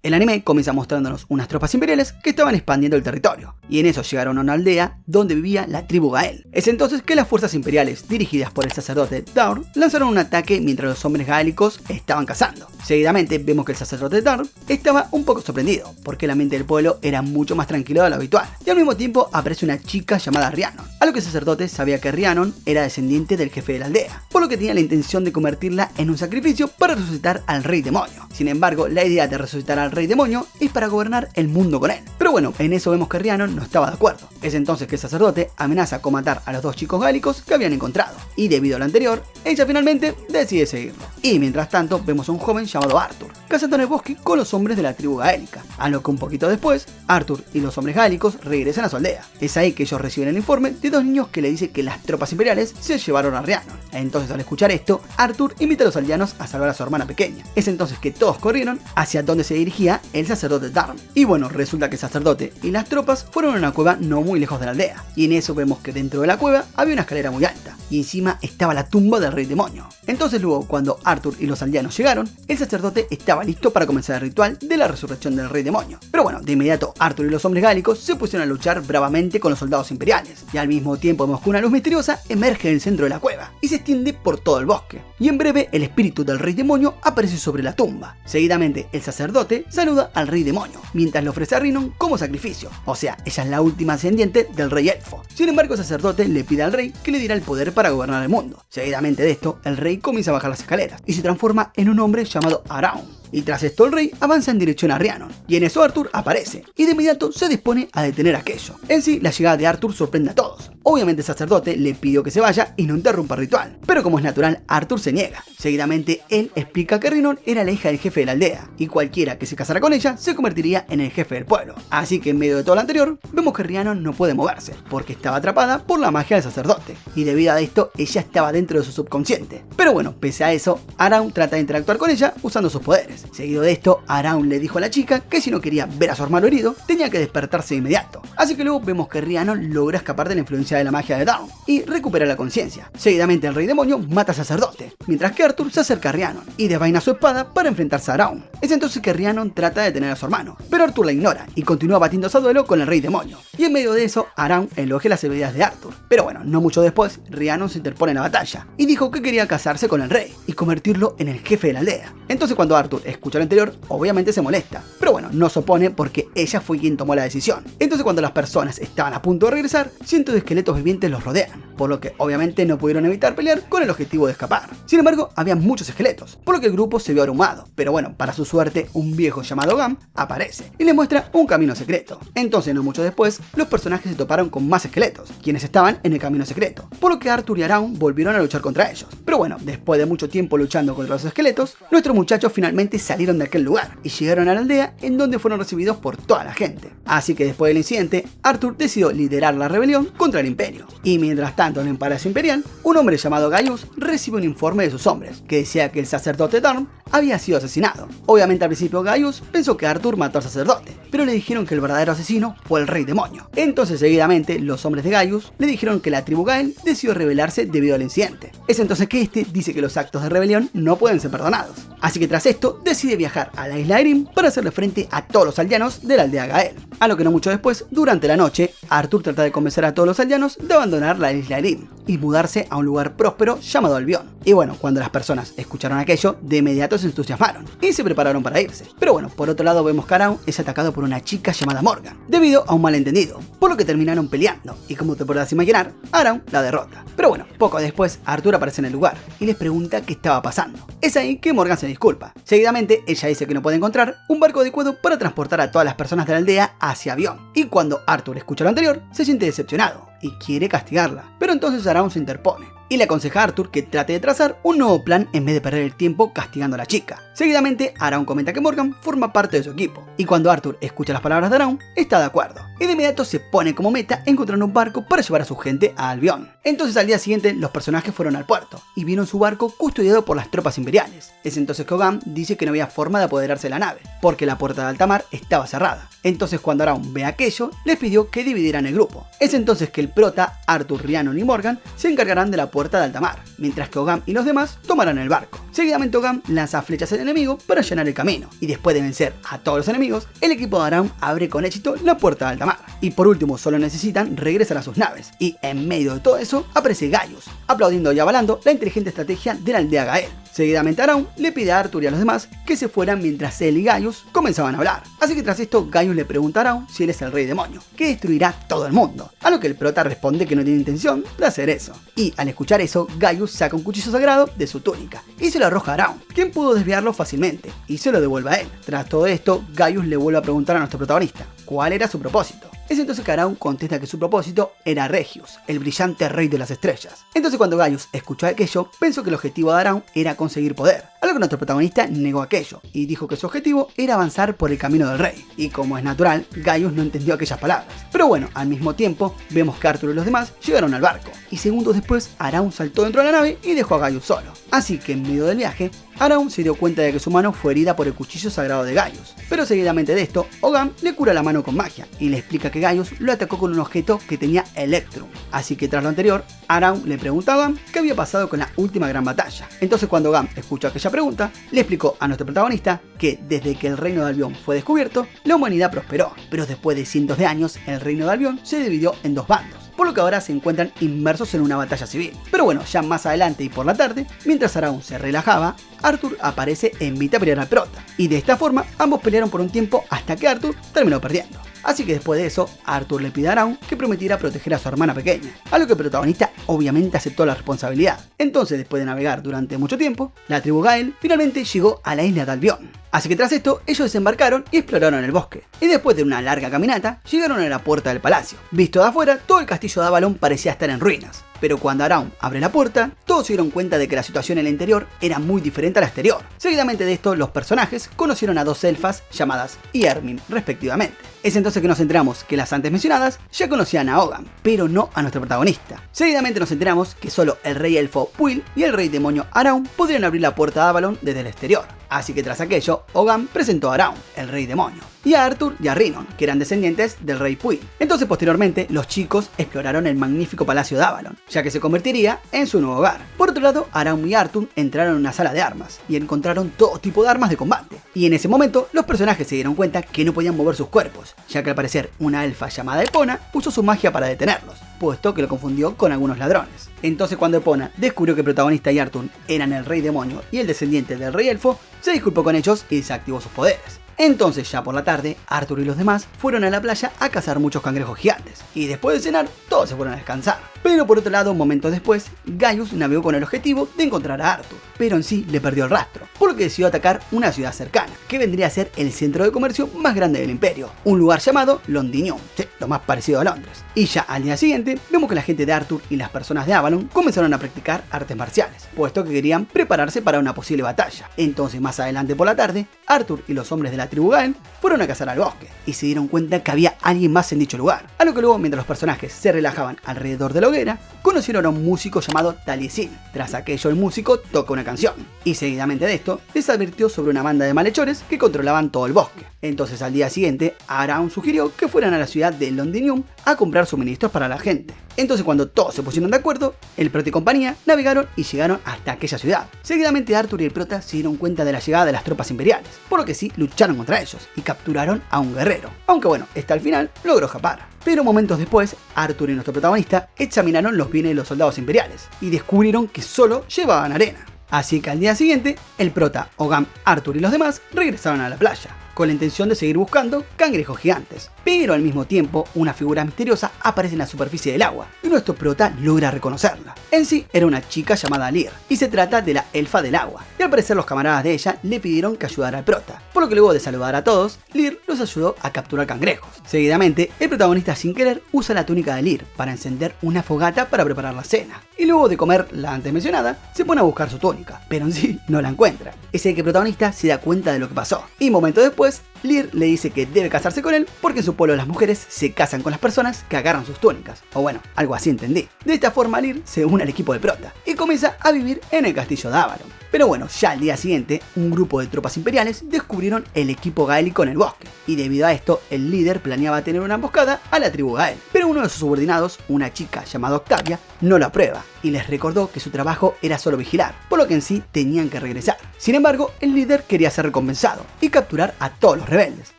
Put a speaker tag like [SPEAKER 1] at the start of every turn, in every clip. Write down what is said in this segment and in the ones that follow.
[SPEAKER 1] El anime comienza mostrándonos unas tropas imperiales que estaban expandiendo el territorio, y en eso llegaron a una aldea donde vivía la tribu Gael. Es entonces que las fuerzas imperiales, dirigidas por el sacerdote Daur, lanzaron un ataque mientras los hombres gaélicos estaban cazando. Seguidamente vemos que el sacerdote Daur estaba un poco sorprendido, porque la mente del pueblo era mucho más tranquilo de lo habitual, y al mismo tiempo aparece una chica llamada Rhiannon, a lo que el sacerdote sabía que Rhiannon era descendiente del jefe de la aldea, por lo que tenía la intención de convertirla en un sacrificio para resucitar al rey demonio. Sin embargo, la idea de resucitar al rey demonio es para gobernar el mundo con él. Pero bueno, en eso vemos que Rhiannon no estaba de acuerdo. Es entonces que el sacerdote amenaza con matar a los dos chicos gálicos que habían encontrado, y debido a lo anterior, ella finalmente decide seguirlo. Y mientras tanto, vemos a un joven llamado Arthur, cazando en el bosque con los hombres de la tribu gaélica, a lo que un poquito después, Arthur y los hombres gálicos regresan a su aldea. Es ahí que ellos reciben el informe de dos niños que le dicen que las tropas imperiales se llevaron a Rhiannon. Entonces, al escuchar esto, Arthur invita a los aldeanos a salvar a su hermana pequeña. Es entonces que todos corrieron hacia donde se dirigía el sacerdote Darm. Y bueno, resulta que el sacerdote y las tropas fueron a una cueva no muy lejos de la aldea, y en eso vemos que dentro de la cueva había una escalera muy alta, y encima estaba la tumba del rey demonio. Entonces luego, cuando Arthur y los aldeanos llegaron, el sacerdote estaba listo para comenzar el ritual de la resurrección del rey demonio. Pero bueno, de inmediato Arthur y los hombres gálicos se pusieron a luchar bravamente con los soldados imperiales, y al mismo tiempo vemos que una luz misteriosa emerge en el centro de la cueva y se extiende por todo el bosque, y en breve el espíritu del rey demonio aparece sobre la tumba. Seguidamente el sacerdote saluda al rey demonio, mientras le ofrece a Rhiannon como sacrificio, o sea, ella es la última ascendiente del rey elfo. Sin embargo, el sacerdote le pide al rey que le diera el poder para gobernar el mundo. Seguidamente de esto, el rey comienza a bajar las escaleras y se transforma en un hombre llamado Araun. Y tras esto el rey avanza en dirección a Rhiannon, y en eso Arthur aparece, y de inmediato se dispone a detener aquello. En sí, la llegada de Arthur sorprende a todos. Obviamente el sacerdote le pidió que se vaya y no interrumpa el ritual, pero como es natural, Arthur se niega. Seguidamente, él explica que Rhiannon era la hija del jefe de la aldea, y cualquiera que se casara con ella se convertiría en el jefe del pueblo. Así que en medio de todo lo anterior, vemos que Rhiannon no puede moverse, porque estaba atrapada por la magia del sacerdote, y debido a esto, ella estaba dentro de su subconsciente. Pero bueno, pese a eso, Araun trata de interactuar con ella usando sus poderes. Seguido de esto, Araun le dijo a la chica que si no quería ver a su hermano herido, tenía que despertarse de inmediato. Así que luego vemos que Rhiannon logra escapar de la influencia de la magia de Dawn y recupera la conciencia. Seguidamente el rey demonio mata al sacerdote, mientras que Arthur se acerca a Rhiannon y desvaina su espada para enfrentarse a Araun. Es entonces que Rhiannon trata de detener a su hermano, pero Arthur la ignora y continúa batiéndose a duelo con el rey demonio. Y en medio de eso, Araun elogia las habilidades de Arthur. Pero bueno, no mucho después, Rhiannon se interpone en la batalla y dijo que quería casarse con el rey y convertirlo en el jefe de la aldea. Entonces cuando Arthur escucha lo anterior, obviamente se molesta, pero bueno, no se opone porque ella fue quien tomó la decisión. Entonces cuando las personas estaban a punto de regresar, cientos de esqueletos vivientes los rodean, por lo que obviamente no pudieron evitar pelear con el objetivo de escapar. Sin embargo, había muchos esqueletos, por lo que el grupo se vio abrumado, pero bueno, para su suerte, un viejo llamado Gam aparece y les muestra un camino secreto. Entonces no mucho después, los personajes se toparon con más esqueletos, quienes estaban en el camino secreto, por lo que Arthur y Araun volvieron a luchar contra ellos. Pero bueno, después de mucho tiempo luchando contra los esqueletos, nuestros muchachos finalmente salieron de aquel lugar y llegaron a la aldea en donde fueron recibidos por toda la gente. Así que después del incidente, Arthur decidió liderar la rebelión contra el imperio. Y mientras tanto en el Palacio Imperial, un hombre llamado Gaius recibe un informe de sus hombres, que decía que el sacerdote Darm había sido asesinado. Obviamente al principio Gaius pensó que Arthur mató al sacerdote, pero le dijeron que el verdadero asesino fue el rey demonio. Entonces seguidamente los hombres de Gaius le dijeron que la tribu Gael decidió rebelarse debido al incidente. Es entonces que este dice que los actos de rebelión no pueden ser perdonados. Así que tras esto decide viajar a la isla Erim para hacerle frente a todos los aldeanos de la aldea Gael. A lo que no mucho después, durante la noche, Arthur trata de convencer a todos los aldeanos de abandonar la isla Erim y mudarse a un lugar próspero llamado Albion. Y bueno, cuando las personas escucharon aquello, de inmediato se entusiasmaron y se prepararon para irse. Pero bueno, por otro lado vemos que Araun es atacado por una chica llamada Morgan, debido a un malentendido, por lo que terminaron peleando, y como te podrás imaginar, Araun la derrota. Pero bueno, poco después, Arthur aparece en el lugar y les pregunta qué estaba pasando. Es ahí que Morgan se disculpa. Seguidamente, ella dice que no puede encontrar un barco adecuado para transportar a todas las personas de la aldea hacia Albion. Y cuando Arthur escucha lo anterior, se siente decepcionado y quiere castigarla. Pero entonces Araun se interpone y le aconseja a Arthur que trate de trazar un nuevo plan en vez de perder el tiempo castigando a la chica. Seguidamente, Araun comenta que Morgan forma parte de su equipo, y cuando Arthur escucha las palabras de Araun, está de acuerdo, y de inmediato se pone como meta encontrar un barco para llevar a su gente a Albion. Entonces al día siguiente, los personajes fueron al puerto, y vieron su barco custodiado por las tropas imperiales. Es entonces que Ogam dice que no había forma de apoderarse de la nave, porque la puerta de alta mar estaba cerrada. Entonces cuando Araun ve aquello, les pidió que dividieran el grupo. Es entonces que el prota, Arthur, Rhiannon y Morgan se encargarán de la puerta puerta de alta mar, mientras que Ogam y los demás tomarán el barco. Seguidamente Ogam lanza flechas al enemigo para allanar el camino, y después de vencer a todos los enemigos, el equipo de Araum abre con éxito la puerta de alta mar. Y por último solo necesitan regresar a sus naves, y en medio de todo eso aparece Gaius, aplaudiendo y avalando la inteligente estrategia de la aldea Gael. Seguidamente Araum le pide a Arthur y a los demás que se fueran mientras él y Gaius comenzaban a hablar. Así que tras esto Gaius le pregunta a Araum si él es el rey demonio, que destruirá todo el mundo, a lo que el prota responde que no tiene intención de hacer eso. Y al escuchar eso, Gaius saca un cuchillo sagrado de su túnica y se lo arroja a Araum, quien pudo desviarlo fácilmente y se lo devuelve a él. Tras todo esto, Gaius le vuelve a preguntar a nuestro protagonista cuál era su propósito. Es entonces que Araum contesta que su propósito era Regius, el brillante rey de las estrellas. Entonces cuando Gaius escuchó aquello, pensó que el objetivo de Araum era conseguir poder, a lo que nuestro protagonista negó aquello y dijo que su objetivo era avanzar por el camino del rey. Y como es natural, Gaius no entendió aquellas palabras. Pero bueno, al mismo tiempo, vemos que Arthur y los demás llegaron al barco, y segundos después Araum saltó dentro de la nave y dejó a Gaius solo. Así que en medio del viaje, Araum se dio cuenta de que su mano fue herida por el cuchillo sagrado de Gaius. Pero seguidamente de esto, Ogam le cura la mano con magia y le explica que Gaius lo atacó con un objeto que tenía Electrum. Así que tras lo anterior, Araum le pregunta a Ogam qué había pasado con la última gran batalla. Entonces cuando Ogam escuchó aquella pregunta, le explicó a nuestro protagonista que desde que el reino de Albion fue descubierto, la humanidad prosperó, pero después de cientos de años, el reino de Albion se dividió en dos bandos, por lo que ahora se encuentran inmersos en una batalla civil. Pero bueno, ya más adelante y por la tarde, mientras Araum se relajaba, Arthur aparece e invita a pelear al prota, y de esta forma ambos pelearon por un tiempo hasta que Arthur terminó perdiendo. Así que después de eso, Arthur le pide a Araum que prometiera proteger a su hermana pequeña, a lo que el protagonista obviamente aceptó la responsabilidad. Entonces, después de navegar durante mucho tiempo, la tribu Gael finalmente llegó a la isla de Albion. Así que tras esto, ellos desembarcaron y exploraron el bosque. Y después de una larga caminata, llegaron a la puerta del palacio. Visto de afuera, todo el castillo de Avalon parecía estar en ruinas. Pero cuando Araum abre la puerta, todos se dieron cuenta de que la situación en el interior era muy diferente a la exterior. Seguidamente de esto, los personajes conocieron a dos elfas llamadas Iermin, respectivamente. Es entonces que nos enteramos que las antes mencionadas ya conocían a Ogam, pero no a nuestro protagonista. Seguidamente nos enteramos que solo el rey elfo Puil y el rey demonio Araum podrían abrir la puerta de Avalon desde el exterior. Así que tras aquello, Ogam presentó a Araum, el rey demonio, y a Arthur y a Rhinon, que eran descendientes del rey Puil. Entonces posteriormente, los chicos exploraron el magnífico palacio de Avalon, ya que se convertiría en su nuevo hogar. Por otro lado, Araum y Arthur entraron en una sala de armas y encontraron todo tipo de armas de combate. Y en ese momento, los personajes se dieron cuenta que no podían mover sus cuerpos, ya que al parecer una elfa llamada Epona usó su magia para detenerlos, puesto que lo confundió con algunos ladrones. Entonces cuando Epona descubrió que el protagonista y Arthur eran el rey demonio y el descendiente del rey elfo, se disculpó con ellos y desactivó sus poderes. Entonces ya por la tarde, Arthur y los demás fueron a la playa a cazar muchos cangrejos gigantes, y después de cenar, todos se fueron a descansar. Pero por otro lado, momentos después, Gaius navegó con el objetivo de encontrar a Arthur, pero en sí le perdió el rastro, por lo que decidió atacar una ciudad cercana, que vendría a ser el centro de comercio más grande del imperio, un lugar llamado Londinium, lo más parecido a Londres. Y ya al día siguiente, vemos que la gente de Arthur y las personas de Avalon comenzaron a practicar artes marciales, puesto que querían prepararse para una posible batalla. Entonces más adelante por la tarde, Arthur y los hombres de la tribu Gael fueron a cazar al bosque, y se dieron cuenta que había alguien más en dicho lugar, a lo que luego, mientras los personajes se relajaban alrededor de la hoguera, conocieron a un músico llamado Taliesin. Tras aquello, el músico toca una canción, y seguidamente de esto, les advirtió sobre una banda de malhechores que controlaban todo el bosque. Entonces al día siguiente, Araum sugirió que fueran a la ciudad de Londinium a comprar suministros para la gente. Entonces cuando todos se pusieron de acuerdo, el prota y compañía navegaron y llegaron hasta aquella ciudad. Seguidamente Arthur y el prota se dieron cuenta de la llegada de las tropas imperiales, por lo que sí lucharon contra ellos y capturaron a un guerrero. Aunque bueno, este al final logró escapar. Pero momentos después, Arthur y nuestro protagonista examinaron los bienes de los soldados imperiales y descubrieron que solo llevaban arena. Así que al día siguiente, el prota, Ogam, Arthur y los demás regresaron a la playa, con la intención de seguir buscando cangrejos gigantes. Pero al mismo tiempo, una figura misteriosa aparece en la superficie del agua, y nuestro prota logra reconocerla. En sí, era una chica llamada Lyr, y se trata de la elfa del agua, y al parecer los camaradas de ella le pidieron que ayudara al prota, por lo que luego de saludar a todos, Lyr los ayudó a capturar cangrejos. Seguidamente, el protagonista sin querer usa la túnica de Lyr para encender una fogata para preparar la cena, y luego de comer la antes mencionada, se pone a buscar su túnica, pero en sí no la encuentra. Es el que el protagonista se da cuenta de lo que pasó, y momentos después, Lear le dice que debe casarse con él porque en su pueblo las mujeres se casan con las personas que agarran sus túnicas, o bueno, algo así entendí. De esta forma Lear se une al equipo del prota y comienza a vivir en el castillo de Avalon. Pero bueno, ya al día siguiente, un grupo de tropas imperiales descubrieron el equipo gaélico en el bosque, y debido a esto, el líder planeaba tener una emboscada a la tribu Gael. Pero uno de sus subordinados, una chica llamada Octavia, no lo aprueba, y les recordó que su trabajo era solo vigilar, por lo que en sí tenían que regresar. Sin embargo, el líder quería ser recompensado y capturar a todos los rebeldes,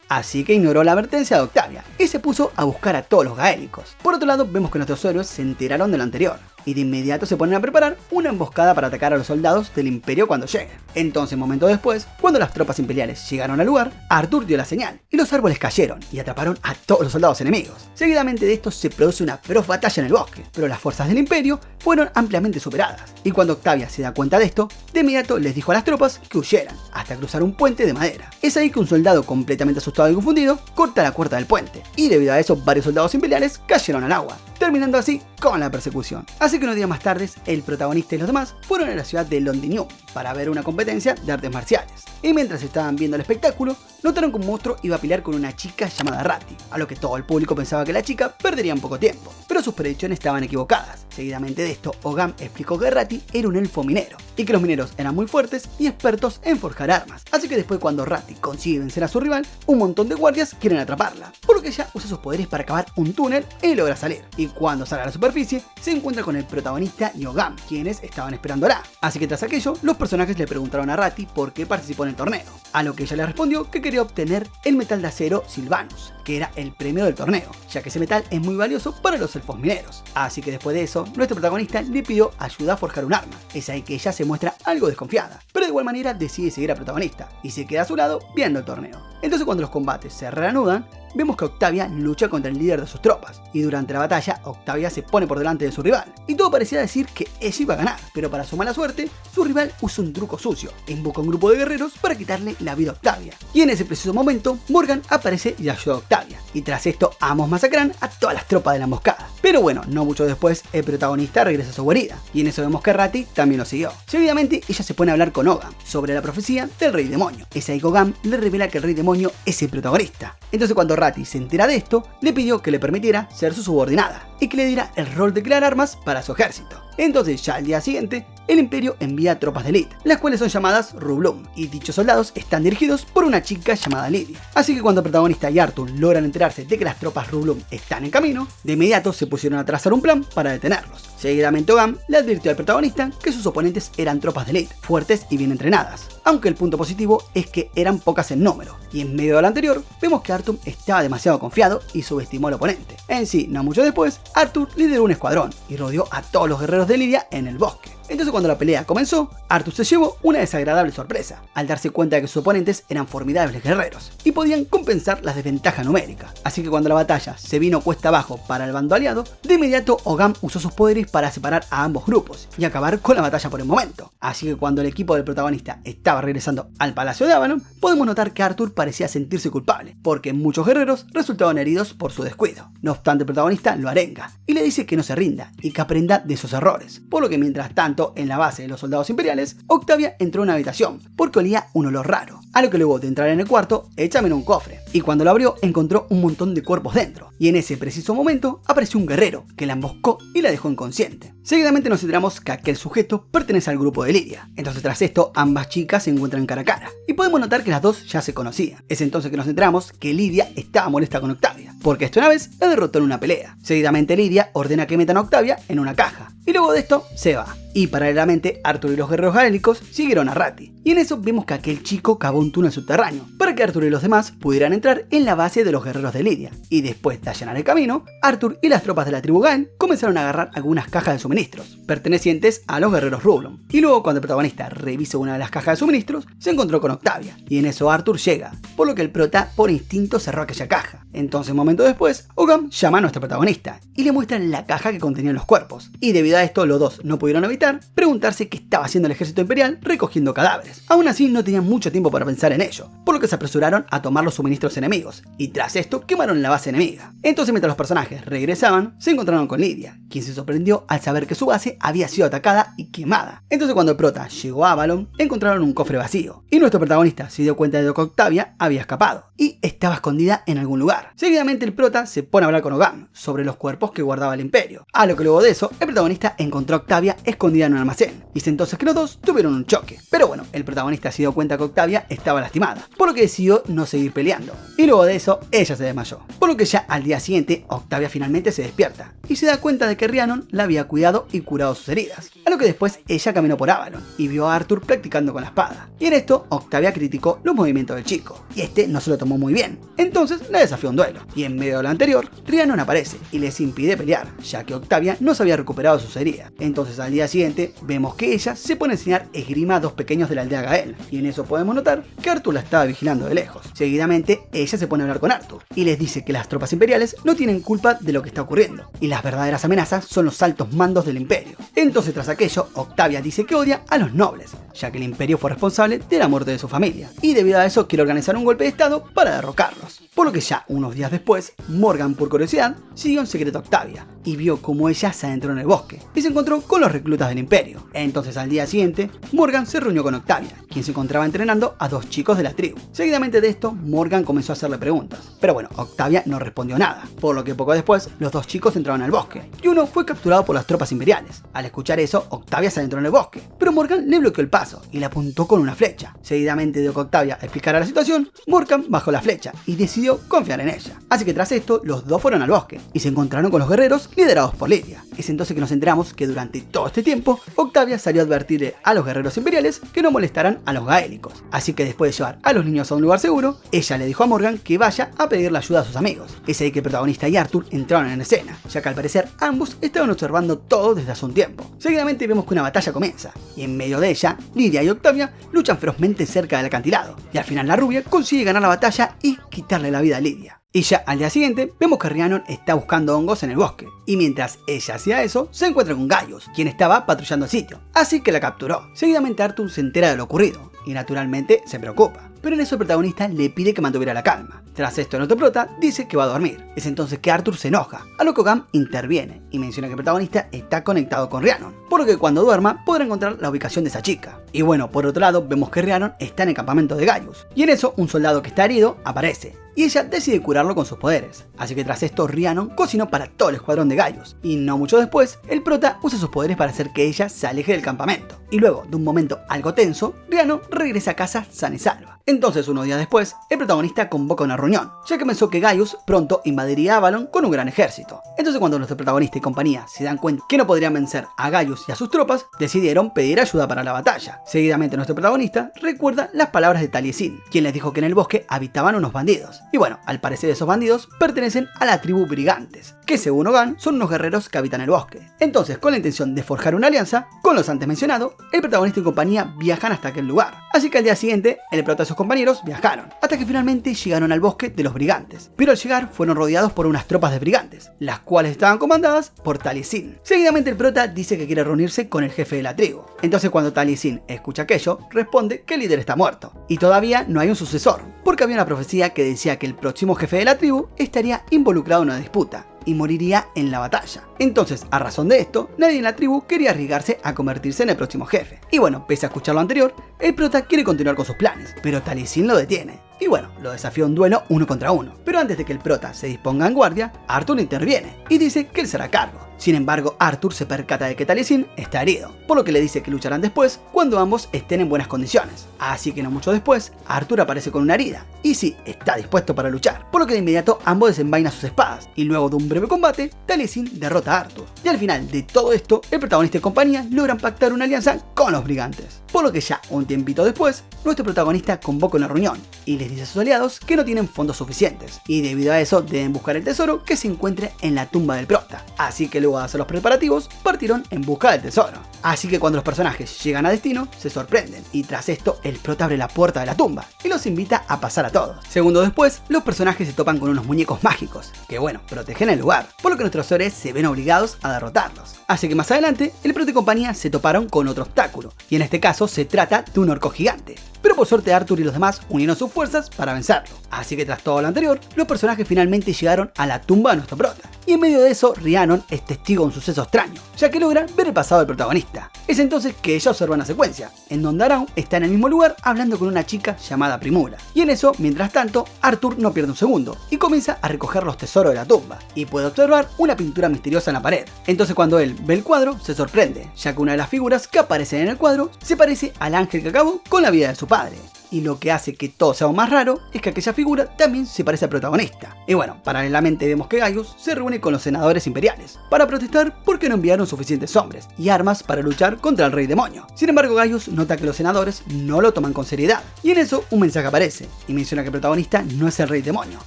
[SPEAKER 1] así que ignoró la advertencia de Octavia y se puso a buscar a todos los gaélicos. Por otro lado, vemos que nuestros héroes se enteraron de lo anterior, y de inmediato se ponen a preparar una emboscada para atacar a los soldados del imperio cuando lleguen. Entonces, momento después, cuando las tropas imperiales llegaron al lugar, Arthur dio la señal, y los árboles cayeron y atraparon a todos los soldados enemigos. Seguidamente de esto se produce una feroz batalla en el bosque, pero las fuerzas del imperio fueron ampliamente superadas, y cuando Octavia se da cuenta de esto, de inmediato les dijo a las tropas que huyeran, hasta cruzar un puente de madera. Es ahí que un soldado completamente asustado y confundido corta la cuerda del puente, y debido a eso varios soldados imperiales cayeron al agua, terminando así con la persecución. Así que unos días más tarde, el protagonista y los demás fueron a la ciudad de Londinium para ver una competencia de artes marciales. Y mientras estaban viendo el espectáculo, notaron que un monstruo iba a pelear con una chica llamada Ratty, a lo que todo el público pensaba que la chica perdería un poco tiempo, pero sus predicciones estaban equivocadas. Seguidamente de esto, Ogam explicó que Ratty era un elfo minero, y que los mineros eran muy fuertes y expertos en forjar armas. Así que después, cuando Ratty consigue vencer a su rival, un montón de guardias quieren atraparla, por lo que ella usa sus poderes para cavar un túnel y logra salir. Y cuando sale a la superficie, se encuentra con el protagonista y Ogam, quienes estaban esperándola. Así que tras aquello, los personajes le preguntaron a Ratty por qué participó en el torneo, a lo que ella le respondió que quería obtener el metal de acero Silvanus, que era el premio del torneo, ya que ese metal es muy valioso para los elfos mineros. Así que después de eso, nuestro protagonista le pidió ayuda a forjar un arma. Es ahí que ella se muestra algo desconfiada, pero de igual manera decide seguir al protagonista y se queda a su lado viendo el torneo. Entonces, cuando los combates se reanudan, vemos que Octavia lucha contra el líder de sus tropas, y durante la batalla Octavia se pone por delante de su rival, y todo parecía decir que ella iba a ganar, pero para su mala suerte, su rival usa un truco sucio e invoca a un grupo de guerreros para quitarle la vida a Octavia. Y en ese preciso momento, Morgan aparece y ayuda a Octavia, y tras esto ambos masacran a todas las tropas de la emboscada. Pero bueno, no mucho después, el protagonista regresa a su guarida, y en eso vemos que Ratty también lo siguió. Seguidamente, ella se pone a hablar con Ogam sobre la profecía del Rey Demonio. Es ahí que Ogam le revela que el Rey Demonio es el protagonista. Entonces, cuando Ratty se entera de esto, le pidió que le permitiera ser su subordinada y que le diera el rol de crear armas para su ejército. Entonces, ya al día siguiente, el imperio envía tropas de élite, las cuales son llamadas Rublum, y dichos soldados están dirigidos por una chica llamada Lydia. Así que cuando el protagonista y Arthur logran enterarse de que las tropas Rublum están en camino, de inmediato se pusieron a trazar un plan para detenerlos. Seguidamente Ogam le advirtió al protagonista que sus oponentes eran tropas de élite, fuertes y bien entrenadas, aunque el punto positivo es que eran pocas en número, y en medio de lo anterior, vemos que Arthur estaba demasiado confiado y subestimó al oponente. En sí, no mucho después, Arthur lideró un escuadrón y rodeó a todos los guerreros de Lydia en el bosque. Entonces, cuando la pelea comenzó, Arthur se llevó una desagradable sorpresa al darse cuenta de que sus oponentes eran formidables guerreros y podían compensar las desventajas numéricas. Así que cuando la batalla se vino cuesta abajo para el bando aliado, de inmediato Ogam usó sus poderes para separar a ambos grupos y acabar con la batalla por el momento. Así que cuando el equipo del protagonista estaba regresando al palacio de Avalon, podemos notar que Arthur parecía sentirse culpable, porque muchos guerreros resultaban heridos por su descuido. No obstante, el protagonista lo arenga y le dice que no se rinda y que aprenda de sus errores, por lo que mientras tanto, en la base de los soldados imperiales, Octavia entró a una habitación porque olía un olor raro, a lo que luego de entrar en el cuarto, examinó un cofre, y cuando lo abrió encontró un montón de cuerpos dentro, y en ese preciso momento apareció un guerrero que la emboscó y la dejó inconsciente. Seguidamente nos enteramos que aquel sujeto pertenece al grupo de Lydia. Entonces, tras esto, ambas chicas se encuentran cara a cara, y podemos notar que las dos ya se conocían. Es entonces que nos enteramos que Lydia estaba molesta con Octavia, porque esta una vez la derrotó en una pelea. Seguidamente Lydia ordena que metan a Octavia en una caja, y luego de esto se va. Y paralelamente, Arthur y los guerreros gaélicos siguieron a Ratty. Y en eso vemos que aquel chico cavó un túnel subterráneo para que Arthur y los demás pudieran entrar en la base de los guerreros de Lydia. Y después de allanar el camino, Arthur y las tropas de la tribu Gael comenzaron a agarrar algunas cajas de suministros pertenecientes a los guerreros Rublum. Y luego, cuando el protagonista revisó una de las cajas de suministros, se encontró con Octavia. Y en eso Arthur llega, por lo que el prota por instinto cerró aquella caja. Entonces, un momento después, Ogam llama a nuestro protagonista y le muestra la caja que contenía los cuerpos. Y debido a esto, los dos no pudieron evitar evitar preguntarse qué estaba haciendo el ejército imperial recogiendo cadáveres. Aún así no tenían mucho tiempo para pensar en ello, por lo que se apresuraron a tomar los suministros enemigos, y tras esto quemaron la base enemiga. Entonces mientras los personajes regresaban, se encontraron con Lydia, quien se sorprendió al saber que su base había sido atacada y quemada. Entonces cuando el prota llegó a Avalon, encontraron un cofre vacío, y nuestro protagonista se dio cuenta de que Octavia había escapado, y estaba escondida en algún lugar. Seguidamente el prota se pone a hablar con Ogam sobre los cuerpos que guardaba el imperio, a lo que luego de eso, el protagonista encontró a Octavia escondida en un almacén, y es entonces que los dos tuvieron un choque. Pero bueno, el protagonista se dio cuenta que Octavia estaba lastimada, por lo que decidió no seguir peleando, y luego de eso, ella se desmayó. Por lo que ya al día siguiente, Octavia finalmente se despierta, y se da cuenta de que Rhiannon la había cuidado y curado sus heridas, a lo que después ella caminó por Avalon, y vio a Arthur practicando con la espada. Y en esto, Octavia criticó los movimientos del chico, y este no se lo tomó muy bien, entonces la desafió a un duelo, y en medio de lo anterior, Rhiannon aparece y les impide pelear, ya que Octavia no se había recuperado sus heridas. Entonces al día siguiente, vemos que ella se pone a enseñar esgrima a dos pequeños de la aldea Gael, y en eso podemos notar que Arthur la estaba vigilando de lejos. Seguidamente, ella se pone a hablar con Arthur, y les dice que las tropas imperiales no tienen culpa de lo que está ocurriendo, y las verdaderas amenazas son los altos mandos del imperio. Entonces tras aquello, Octavia dice que odia a los nobles, ya que el imperio fue responsable de la muerte de su familia, y debido a eso quiere organizar un golpe de estado para derrocarlos. Por lo que ya unos días después, Morgan por curiosidad siguió en secreto a Octavia, y vio cómo ella se adentró en el bosque, y se encontró con los reclutas del imperio. Entonces al día siguiente, Morgan se reunió con Octavia, quien se encontraba entrenando a dos chicos de la tribu. Seguidamente de esto, Morgan comenzó a hacerle preguntas, pero bueno, Octavia no respondió nada, por lo que poco después, los dos chicos entraron al bosque, y uno fue capturado por las tropas imperiales. Al escuchar eso, Octavia se adentró en el bosque, pero Morgan le bloqueó el paso, y le apuntó con una flecha. Seguidamente de que Octavia explicara la situación, Morgan bajó la flecha, y decidió confiar en ella. Así que tras esto, los dos fueron al bosque, y se encontraron con los guerreros liderados por Lydia. Es entonces que nos enteramos que durante todo este tiempo, Octavia salió a advertirle a los guerreros imperiales que no molestaran a los gaélicos. Así que después de llevar a los niños a un lugar seguro, ella le dijo a Morgan que vaya a pedirle ayuda a sus amigos. Es ahí que el protagonista y Arthur entraron en escena, ya que al parecer ambos estaban observando todo desde hace un tiempo. Seguidamente vemos que una batalla comienza, y en medio de ella, Lydia y Octavia luchan ferozmente cerca del acantilado, y al final la rubia consigue ganar la batalla y quitarle la vida a Lydia. Y ya al día siguiente, vemos que Rhiannon está buscando hongos en el bosque, y mientras ella hacía eso, se encuentra con Gaius, quien estaba patrullando el sitio, así que la capturó. Seguidamente Arthur se entera de lo ocurrido, y naturalmente se preocupa. Pero en eso el protagonista le pide que mantuviera la calma. Tras esto nuestro prota dice que va a dormir. Es entonces que Arthur se enoja, a lo que Ogam interviene y menciona que el protagonista está conectado con Rhiannon, por lo que cuando duerma podrá encontrar la ubicación de esa chica. Y bueno, por otro lado vemos que Rhiannon está en el campamento de Gaius, y en eso un soldado que está herido aparece, y ella decide curarlo con sus poderes. Así que tras esto Rhiannon cocinó para todo el escuadrón de Gaius, y no mucho después, el prota usa sus poderes para hacer que ella se aleje del campamento. Y luego de un momento algo tenso, Rhiannon regresa a casa sana y salva. Entonces unos días después, el protagonista convoca una reunión, ya que pensó que Gaius pronto invadiría Avalon con un gran ejército. Entonces cuando nuestro protagonista y compañía se dan cuenta que no podrían vencer a Gaius y a sus tropas, decidieron pedir ayuda para la batalla. Seguidamente nuestro protagonista recuerda las palabras de Taliesin, quien les dijo que en el bosque habitaban unos bandidos. Y bueno, al parecer esos bandidos pertenecen a la tribu Brigantes, que según Ogam son unos guerreros que habitan el bosque. Entonces, con la intención de forjar una alianza con los antes mencionados, el protagonista y compañía viajan hasta aquel lugar. Así que al día siguiente, el prota y sus compañeros viajaron, hasta que finalmente llegaron al bosque de los Brigantes. Pero al llegar fueron rodeados por unas tropas de Brigantes, las cuales estaban comandadas por Taliesin. Seguidamente el prota dice que quiere reunirse con el jefe de la tribu. Entonces cuando Taliesin escucha aquello, responde que el líder está muerto, y todavía no hay un sucesor, porque había una profecía que decía que el próximo jefe de la tribu estaría involucrado en una disputa y moriría en la batalla. Entonces, a razón de esto, nadie en la tribu quería arriesgarse a convertirse en el próximo jefe. Y bueno, pese a escuchar lo anterior, el prota quiere continuar con sus planes, pero Taliesin lo detiene. Y bueno, lo desafía a un duelo 1 contra 1. Pero antes de que el prota se disponga en guardia, Arthur interviene y dice que él será a cargo. Sin embargo, Arthur se percata de que Taliesin está herido, por lo que le dice que lucharán después cuando ambos estén en buenas condiciones. Así que no mucho después, Arthur aparece con una herida, y sí, está dispuesto para luchar, por lo que de inmediato ambos desenvainan sus espadas, y luego de un breve combate, Taliesin derrota a Arthur. Y al final de todo esto, el protagonista y compañía logran pactar una alianza con los Brigantes. Por lo que ya un tiempito después, nuestro protagonista convoca una reunión, y les dice a sus aliados que no tienen fondos suficientes, y debido a eso deben buscar el tesoro que se encuentre en la tumba del prota. Así que luego de hacer los preparativos, partieron en busca del tesoro. Así que cuando los personajes llegan a destino, se sorprenden, y tras esto el prota abre la puerta de la tumba y los invita a pasar a todos. Segundos después, los personajes se topan con unos muñecos mágicos, que bueno, protegen el lugar, por lo que nuestros héroes se ven obligados a derrotarlos. Así que más adelante, el prota y compañía se toparon con otro obstáculo, y en este caso se trata de un orco gigante. Pero por suerte Arthur y los demás unieron sus fuerzas para vencerlo. Así que tras todo lo anterior, los personajes finalmente llegaron a la tumba de nuestro prota. Y en medio de eso, Rhiannon es testigo de un suceso extraño, ya que logra ver el pasado del protagonista. Es entonces que ella observa una secuencia, en donde Araun está en el mismo lugar hablando con una chica llamada Primula. Y en eso, mientras tanto, Arthur no pierde un segundo, y comienza a recoger los tesoros de la tumba, y puede observar una pintura misteriosa en la pared. Entonces cuando él ve el cuadro, se sorprende, ya que una de las figuras que aparecen en el cuadro se parece al ángel que acabó con la vida de su padre. Y lo que hace que todo sea aún más raro es que aquella figura también se parece al protagonista. Y bueno, paralelamente vemos que Gaius se reúne con los senadores imperiales para protestar porque no enviaron suficientes hombres y armas para luchar contra el rey demonio. Sin embargo, Gaius nota que los senadores no lo toman con seriedad, y en eso un mensaje aparece y menciona que el protagonista no es el rey demonio.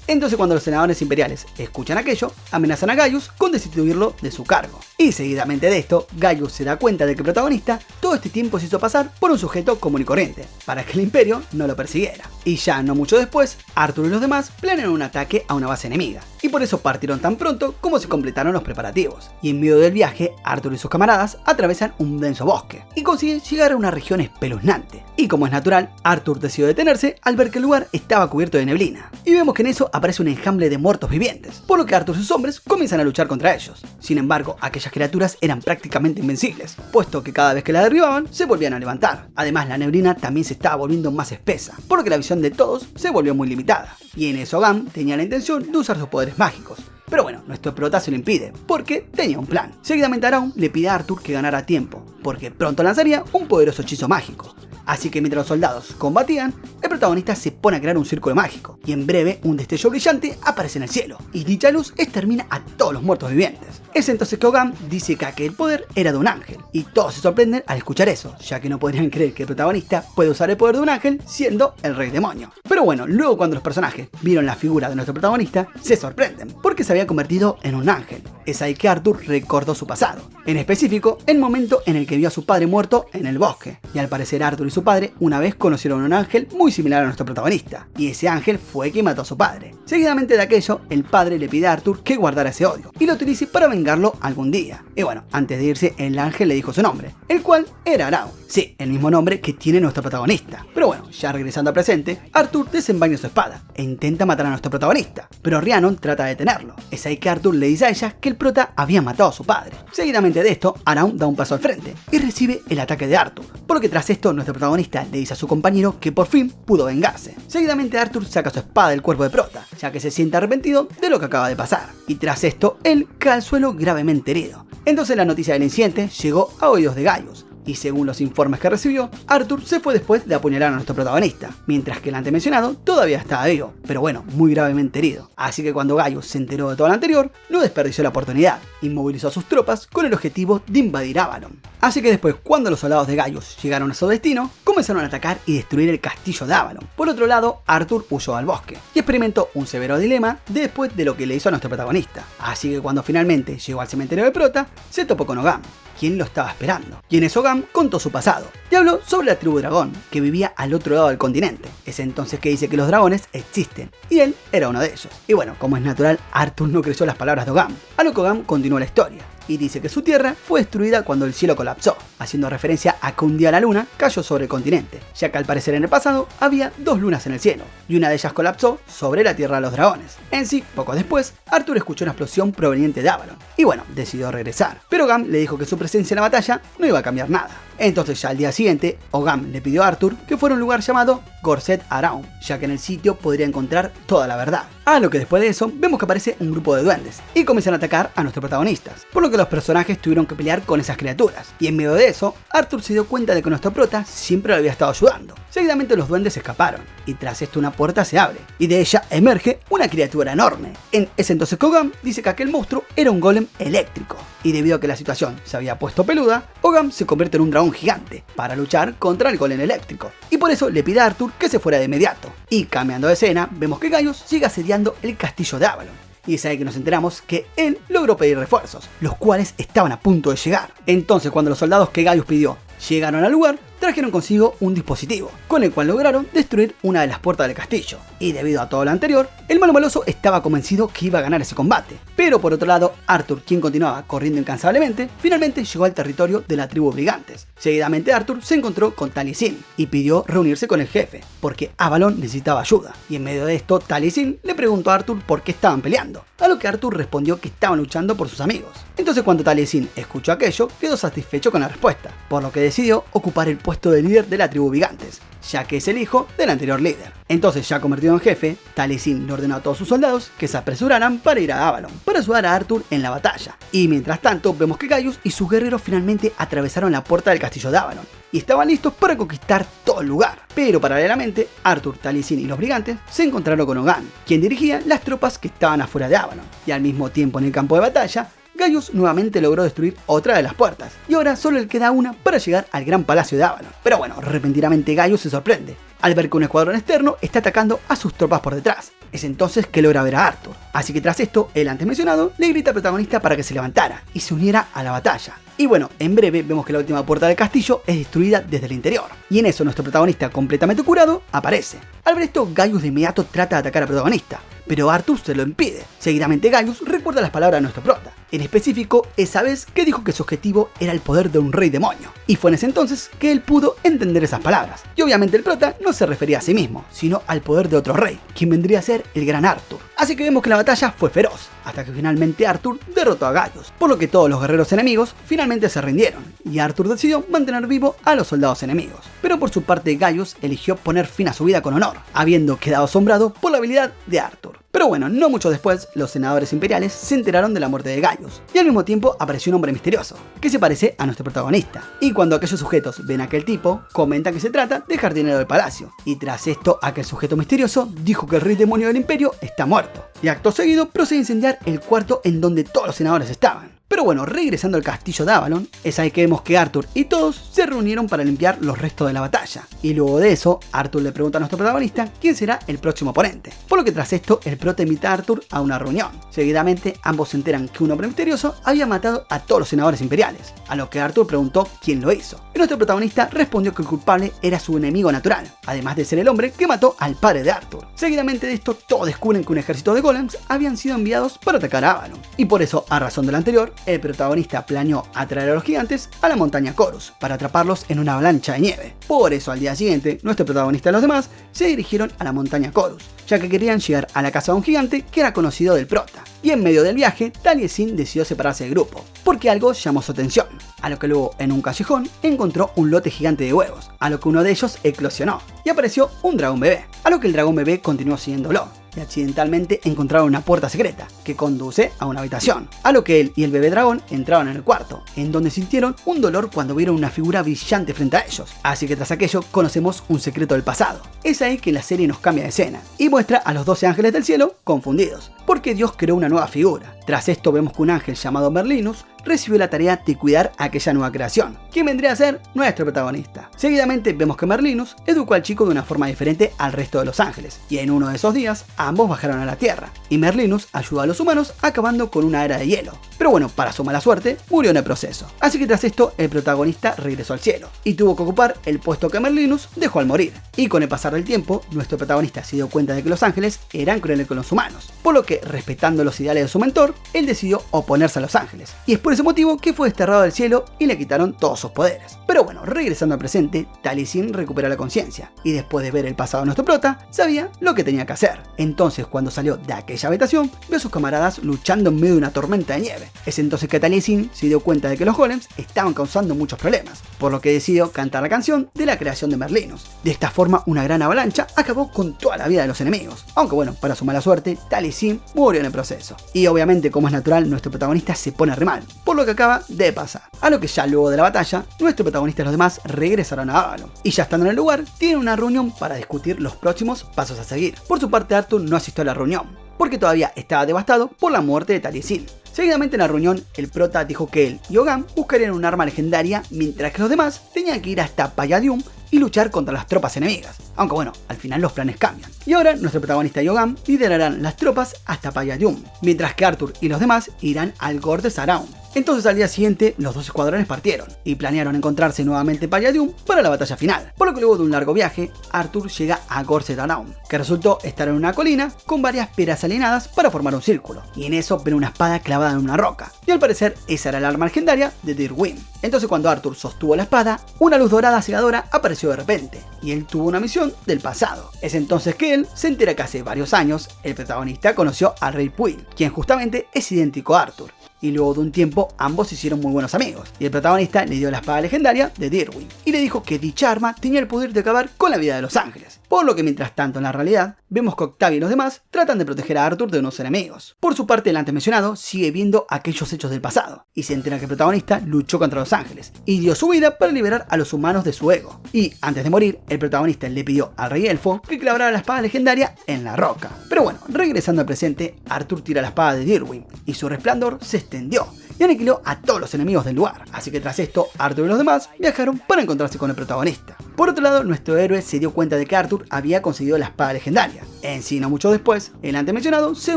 [SPEAKER 1] Entonces cuando los senadores imperiales escuchan aquello, amenazan a Gaius con destituirlo de su cargo. Y seguidamente de esto, Gaius se da cuenta de que el protagonista todo este tiempo se hizo pasar por un sujeto común y corriente, para que el imperio no lo persiguiera. Y ya no mucho después, Arthur y los demás planean un ataque a una base enemiga, y por eso partieron tan pronto como se completaron los preparativos. Y en medio del viaje, Arthur y sus camaradas atravesan un denso bosque, y consiguen llegar a una región espeluznante. Y como es natural, Arthur decidió detenerse al ver que el lugar estaba cubierto de neblina. Y vemos que en eso aparece un enjambre de muertos vivientes, por lo que Arthur y sus hombres comienzan a luchar contra ellos. Sin embargo, aquellas criaturas eran prácticamente invencibles, puesto que cada vez que la derribaban, se volvían a levantar. Además, la neblina también se estaba volviendo más espesa, por lo que la visión de todos se volvió muy limitada. Y en eso Gam tenía la intención de usar sus poderes mágicos. Pero bueno, nuestro prota se lo impide, porque tenía un plan. Seguidamente Araun le pide a Arthur que ganara tiempo, porque pronto lanzaría un poderoso hechizo mágico. Así que mientras los soldados combatían, el protagonista se pone a crear un círculo mágico, y en breve un destello brillante aparece en el cielo, y dicha luz extermina a todos los muertos vivientes. Es entonces que Ogam dice que aquel poder era de un ángel, y todos se sorprenden al escuchar eso, ya que no podrían creer que el protagonista puede usar el poder de un ángel siendo el rey demonio. Pero bueno, luego cuando los personajes vieron la figura de nuestro protagonista, se sorprenden, porque se había convertido en un ángel. Es ahí que Arthur recordó su pasado, en específico el momento en el que vio a su padre muerto en el bosque, y al parecer Arthur y su padre una vez conocieron a un ángel muy similar a nuestro protagonista, y ese ángel fue quien mató a su padre. Seguidamente de aquello, el padre le pide a Arthur que guardara ese odio, y lo utilice para vengarlo algún día. Y bueno, antes de irse, el ángel le dijo su nombre, el cual era Araun. Sí, el mismo nombre que tiene nuestro protagonista. Pero bueno, ya regresando al presente, Arthur desenvaina su espada e intenta matar a nuestro protagonista, pero Rhiannon trata de detenerlo. Es ahí que Arthur le dice a ella que el prota había matado a su padre. Seguidamente de esto, Araun da un paso al frente y recibe el ataque de Arthur, por lo que tras esto nuestro protagonista le dice a su compañero que por fin pudo vengarse. Seguidamente Arthur saca su espada del cuerpo de prota, ya que se siente arrepentido de lo que acaba de pasar, y tras esto él cae al suelo gravemente herido. Entonces la noticia del incidente llegó a oídos de Gaius, y según los informes que recibió, Arthur se fue después de apuñalar a nuestro protagonista, mientras que el antes mencionado todavía estaba vivo, pero bueno, muy gravemente herido. Así que cuando Gaius se enteró de todo lo anterior, no desperdició la oportunidad, y movilizó a sus tropas con el objetivo de invadir Avalon. Así que después, cuando los soldados de Gaius llegaron a su destino, comenzaron a atacar y destruir el castillo de Avalon. Por otro lado, Arthur huyó al bosque, y experimentó un severo dilema después de lo que le hizo a nuestro protagonista. Así que cuando finalmente llegó al cementerio de Prota, se topó con Ogam, quien lo estaba esperando. Y en eso Ogam contó su pasado, y habló sobre la tribu dragón, que vivía al otro lado del continente. Es entonces que dice que los dragones existen, y él era uno de ellos. Y bueno, como es natural, Arthur no creyó las palabras de Ogam, a lo que Ogam continuó la historia, y dice que su tierra fue destruida cuando el cielo colapsó, haciendo referencia a que un día la luna cayó sobre el continente, ya que al parecer en el pasado había dos lunas en el cielo, y una de ellas colapsó sobre la tierra de los dragones. En sí, poco después, Arthur escuchó una explosión proveniente de Avalon, y bueno, decidió regresar, pero Ogam le dijo que su presencia en la batalla no iba a cambiar nada. Entonces ya al día siguiente, Ogam le pidió a Arthur que fuera a un lugar llamado Gorset Araun, ya que en el sitio podría encontrar toda la verdad. A lo que después de eso, vemos que aparece un grupo de duendes, y comienzan a atacar a nuestros protagonistas, por lo que los personajes tuvieron que pelear con esas criaturas, y en medio de eso, Arthur se dio cuenta de que nuestro prota siempre lo había estado ayudando. Seguidamente los duendes escaparon, y tras esto una puerta se abre, y de ella emerge una criatura enorme. Es entonces que Ogam dice que aquel monstruo era un golem eléctrico, y debido a que la situación se había puesto peluda, Ogam se convierte en un dragón dragón gigante para luchar contra el golem eléctrico, y por eso le pide a Arthur que se fuera de inmediato. Y cambiando de escena, vemos que Gaius sigue asediando el castillo de Avalon, y es ahí que nos enteramos que él logró pedir refuerzos, los cuales estaban a punto de llegar. Entonces, cuando los soldados que Gaius pidió llegaron al lugar, trajeron consigo un dispositivo, con el cual lograron destruir una de las puertas del castillo, y debido a todo lo anterior, el malo maloso estaba convencido que iba a ganar ese combate. Pero por otro lado, Arthur, quien continuaba corriendo incansablemente, finalmente llegó al territorio de la tribu Brigantes. Seguidamente Arthur se encontró con Taliesin y pidió reunirse con el jefe, porque Avalon necesitaba ayuda, y en medio de esto Taliesin le preguntó a Arthur por qué estaban peleando, a lo que Arthur respondió que estaban luchando por sus amigos. Entonces cuando Taliesin escuchó aquello, quedó satisfecho con la respuesta, por lo que decidió ocupar el puesto de líder de la tribu Brigantes, ya que es el hijo del anterior líder. Entonces, ya convertido en jefe, Taliesin le ordenó a todos sus soldados que se apresuraran para ir a Avalon, para ayudar a Arthur en la batalla. Y mientras tanto, vemos que Gaius y sus guerreros finalmente atravesaron la puerta del castillo de Avalon, y estaban listos para conquistar todo el lugar. Pero paralelamente, Arthur, Taliesin y los brigantes se encontraron con Ogan, quien dirigía las tropas que estaban afuera de Avalon. Y al mismo tiempo en el campo de batalla, Gaius nuevamente logró destruir otra de las puertas, y ahora solo le queda una para llegar al gran palacio de Avalon. Pero bueno, repentinamente Gaius se sorprende al ver que un escuadrón externo está atacando a sus tropas por detrás. Es entonces que logra ver a Arthur, así que tras esto, el antes mencionado le grita al protagonista para que se levantara y se uniera a la batalla. Y bueno, en breve vemos que la última puerta del castillo es destruida desde el interior, y en eso nuestro protagonista, completamente curado, aparece. Al ver esto, Gaius de inmediato trata de atacar al protagonista, pero Arthur se lo impide. Seguidamente Gaius recuerda las palabras de nuestro prota, en específico esa vez que dijo que su objetivo era el poder de un rey demonio, y fue en ese entonces que él pudo entender esas palabras. Y obviamente el prota no se refería a sí mismo, sino al poder de otro rey, quien vendría a ser el gran Arthur. Así que vemos que la batalla fue feroz, hasta que finalmente Arthur derrotó a Gaius, por lo que todos los guerreros enemigos finalmente se rindieron, y Arthur decidió mantener vivo a los soldados enemigos. Pero por su parte Gaius eligió poner fin a su vida con honor, habiendo quedado asombrado por la habilidad de Arthur. Pero bueno, no mucho después, los senadores imperiales se enteraron de la muerte de Gaius, y al mismo tiempo apareció un hombre misterioso, que se parece a nuestro protagonista. Y cuando aquellos sujetos ven a aquel tipo, comentan que se trata de jardinero del palacio, y tras esto, aquel sujeto misterioso dijo que el rey demonio del imperio está muerto, y acto seguido procede a incendiar el cuarto en donde todos los senadores estaban. Pero bueno, regresando al castillo de Avalon, es ahí que vemos que Arthur y todos se reunieron para limpiar los restos de la batalla. Y luego de eso, Arthur le pregunta a nuestro protagonista quién será el próximo oponente. Por lo que tras esto, el prota invita a Arthur a una reunión. Seguidamente, ambos se enteran que un hombre misterioso había matado a todos los senadores imperiales, a lo que Arthur preguntó quién lo hizo. Y nuestro protagonista respondió que el culpable era su enemigo natural, además de ser el hombre que mató al padre de Arthur. Seguidamente de esto, todos descubren que un ejército de golems habían sido enviados para atacar a Avalon. Y por eso, a razón de lo anterior, el protagonista planeó atraer a los gigantes a la montaña Corus para atraparlos en una avalancha de nieve. Por eso al día siguiente, nuestro protagonista y los demás se dirigieron a la montaña Corus, ya que querían llegar a la casa de un gigante que era conocido del prota. Y en medio del viaje, Taliesin decidió separarse del grupo, porque algo llamó su atención, a lo que luego en un callejón encontró un lote gigante de huevos, a lo que uno de ellos eclosionó, y apareció un dragón bebé, a lo que el dragón bebé continuó siguiéndolo, y accidentalmente encontraron una puerta secreta que conduce a una habitación, a lo que él y el bebé dragón entraron en el cuarto, en donde sintieron un dolor cuando vieron una figura brillante frente a ellos, así que tras aquello conocemos un secreto del pasado. Es ahí que la serie nos cambia de escena y muestra a los 12 ángeles del cielo confundidos, porque Dios creó una nueva figura. Tras esto vemos que un ángel llamado Merlinus recibió la tarea de cuidar a aquella nueva creación, quien vendría a ser nuestro protagonista. Seguidamente vemos que Merlinus educó al chico de una forma diferente al resto de los ángeles, y en uno de esos días ambos bajaron a la tierra, y Merlinus ayudó a los humanos acabando con una era de hielo. Pero bueno, para su mala suerte, murió en el proceso. Así que tras esto, el protagonista regresó al cielo, y tuvo que ocupar el puesto que Merlinus dejó al morir. Y con el pasar del tiempo, nuestro protagonista se dio cuenta de que los ángeles eran crueles con los humanos, por lo que, respetando los ideales de su mentor, él decidió oponerse a los ángeles, y es por ese motivo que fue desterrado del cielo y le quitaron todos sus poderes. Pero bueno, regresando al presente, Taliesin recupera la conciencia, y después de ver el pasado de nuestro prota, sabía lo que tenía que hacer. Entonces, cuando salió de aquella habitación, vio a sus camaradas luchando en medio de una tormenta de nieve. Es entonces que Taliesin se dio cuenta de que los golems estaban causando muchos problemas, por lo que decidió cantar la canción de la creación de Merlinus. De esta forma, una gran avalancha acabó con toda la vida de los enemigos, aunque bueno, para su mala suerte, Taliesin murió en el proceso. Y obviamente, como es natural, nuestro protagonista se pone re mal, por lo que acaba de pasar. A lo que ya luego de la batalla, nuestro protagonista y los demás regresaron a Avalon, y ya estando en el lugar, tienen una reunión para discutir los próximos pasos a seguir. Por su parte, Arthur no asistió a la reunión, porque todavía estaba devastado por la muerte de Taliesin. Seguidamente en la reunión, el prota dijo que él y Ogam buscarían un arma legendaria, mientras que los demás tenían que ir hasta Palladium y luchar contra las tropas enemigas. Aunque bueno, al final los planes cambian. Y ahora nuestro protagonista y Ogam liderarán las tropas hasta Palladium, mientras que Arthur y los demás irán al Gorr de Saraun. Entonces al día siguiente los dos escuadrones partieron y planearon encontrarse nuevamente en Palladium para la batalla final, por lo que luego de un largo viaje, Arthur llega a Gorr Saraun, que resultó estar en una colina con varias piedras alineadas para formar un círculo, y en eso ven una espada clavada en una roca, y al parecer esa era el arma legendaria de Dirwin. Entonces cuando Arthur sostuvo la espada, una luz dorada cegadora apareció de repente, y él tuvo una misión del pasado. Es entonces que él se entera que hace varios años el protagonista conoció al rey Puil, quien justamente es idéntico a Arthur. Y luego de un tiempo ambos se hicieron muy buenos amigos, y el protagonista le dio la espada legendaria de Dirwin y le dijo que dicha arma tenía el poder de acabar con la vida de los ángeles, por lo que mientras tanto en la realidad vemos que Octavia y los demás tratan de proteger a Arthur de unos enemigos. Por su parte, el antes mencionado sigue viendo aquellos hechos del pasado y se entera que el protagonista luchó contra los ángeles y dio su vida para liberar a los humanos de su ego. Y antes de morir, el protagonista le pidió al rey elfo que clavara la espada legendaria en la roca. Pero bueno, regresando al presente, Arthur tira la espada de Dirwin y su resplandor se extendió y aniquiló a todos los enemigos del lugar. Así que tras esto, Arthur y los demás viajaron para encontrarse con el protagonista. Por otro lado, nuestro héroe se dio cuenta de que Arthur había conseguido la espada legendaria. En sí, no mucho después, el antes mencionado se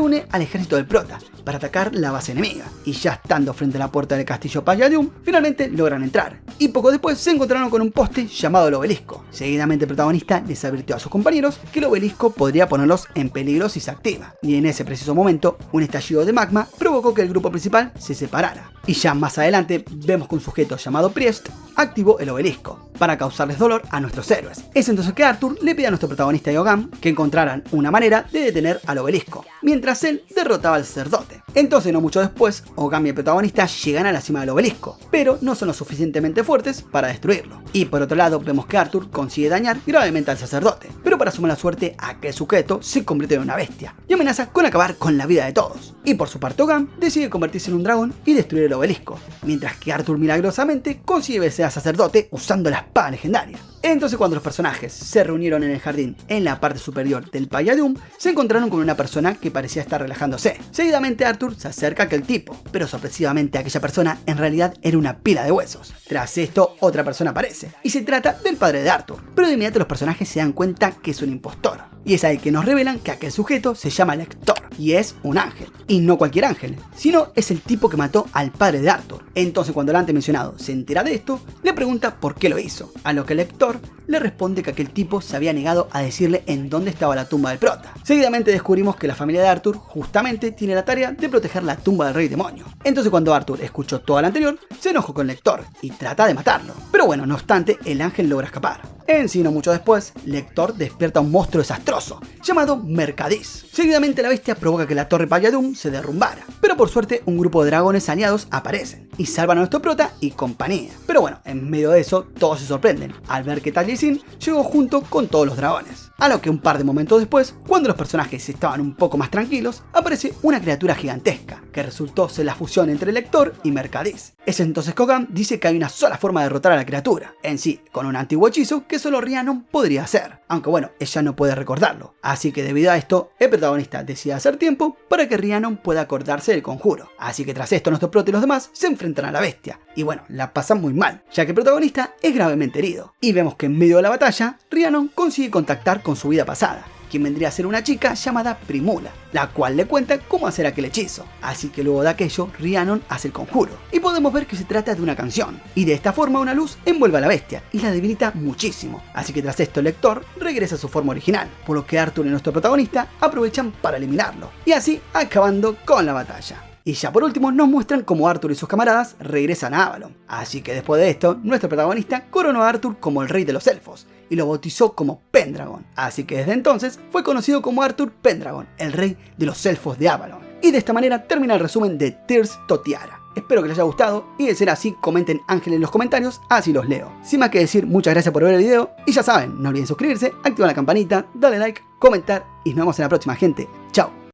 [SPEAKER 1] une al ejército del prota para atacar la base enemiga, y ya estando frente a la puerta del castillo Palladium, finalmente logran entrar, y poco después se encontraron con un poste llamado el obelisco. Seguidamente el protagonista les advirtió a sus compañeros que el obelisco podría ponerlos en peligro si se activa, y en ese preciso momento, un estallido de magma provocó que el grupo principal se separara. Y ya más adelante, vemos que un sujeto llamado Priest activó el obelisco para causarles dolor a nuestros héroes. Es entonces que Arthur le pide a nuestro protagonista y Ogam que encontraran una manera de detener al obelisco, mientras él derrotaba al sacerdote. Entonces no mucho después, Ogam y el protagonista llegan a la cima del obelisco, pero no son lo suficientemente fuertes para destruirlo. Y por otro lado, vemos que Arthur consigue dañar gravemente al sacerdote, pero para su mala suerte, aquel sujeto se convierte en una bestia y amenaza con acabar con la vida de todos. Y por su parte, Ogam decide convertirse en un dragón y destruir el obelisco, mientras que Arthur milagrosamente consigue vencer al sacerdote usando la espada legendaria. Entonces cuando los personajes se reunieron en el jardín en la parte superior del Palladium, se encontraron con una persona que parecía estar relajándose. Seguidamente Arthur se acerca a aquel tipo, pero sorpresivamente aquella persona en realidad era una pila de huesos. Tras esto, otra persona aparece, y se trata del padre de Arthur, pero de inmediato los personajes se dan cuenta que es un impostor. Y es ahí que nos revelan que aquel sujeto se llama Lector, y es un ángel. Y no cualquier ángel, sino es el tipo que mató al padre de Arthur. Entonces cuando el antes mencionado se entera de esto, le pregunta por qué lo hizo, a lo que Lector le responde que aquel tipo se había negado a decirle en dónde estaba la tumba del prota. Seguidamente descubrimos que la familia de Arthur justamente tiene la tarea de proteger la tumba del rey demonio. Entonces cuando Arthur escuchó todo lo anterior, se enojó con Lector y trata de matarlo. Pero bueno, no obstante, el ángel logra escapar. En sí, no mucho después, Lector despierta a un monstruo desastroso llamado Mercadís. Seguidamente la bestia provoca que la torre Palladium se derrumbara, pero por suerte un grupo de dragones aliados aparecen y salvan a nuestro prota y compañía. Pero bueno, en medio de eso todos se sorprenden al ver que Taliesin llegó junto con todos los dragones. A lo que un par de momentos después, cuando los personajes estaban un poco más tranquilos, aparece una criatura gigantesca, que resultó ser la fusión entre Lector y Mercadís. Es entonces que Ogam dice que hay una sola forma de derrotar a la criatura, en sí, con un antiguo hechizo que solo Rhiannon podría hacer, aunque bueno, ella no puede recordarlo. Así que debido a esto, el protagonista decide hacer tiempo para que Rhiannon pueda acordarse del conjuro. Así que tras esto, nuestro prota y los demás se enfrentan a la bestia, y bueno, la pasan muy mal, ya que el protagonista es gravemente herido. Y vemos que en medio de la batalla, Rhiannon consigue contactar con su vida pasada, quien vendría a ser una chica llamada Primula, la cual le cuenta cómo hacer aquel hechizo. Así que luego de aquello, Rhiannon hace el conjuro, y podemos ver que se trata de una canción, y de esta forma una luz envuelve a la bestia y la debilita muchísimo. Así que tras esto el Lector regresa a su forma original, por lo que Arthur y nuestro protagonista aprovechan para eliminarlo, y así acabando con la batalla. Y ya por último nos muestran cómo Arthur y sus camaradas regresan a Avalon. Así que después de esto, nuestro protagonista coronó a Arthur como el rey de los elfos y lo bautizó como Pendragon. Así que desde entonces fue conocido como Arthur Pendragon, el rey de los elfos de Avalon. Y de esta manera termina el resumen de Tears to Tiara. Espero que les haya gustado y de ser así comenten Ángel en los comentarios, así los leo. Sin más que decir, muchas gracias por ver el video y ya saben, no olviden suscribirse, activar la campanita, darle like, comentar y nos vemos en la próxima, gente.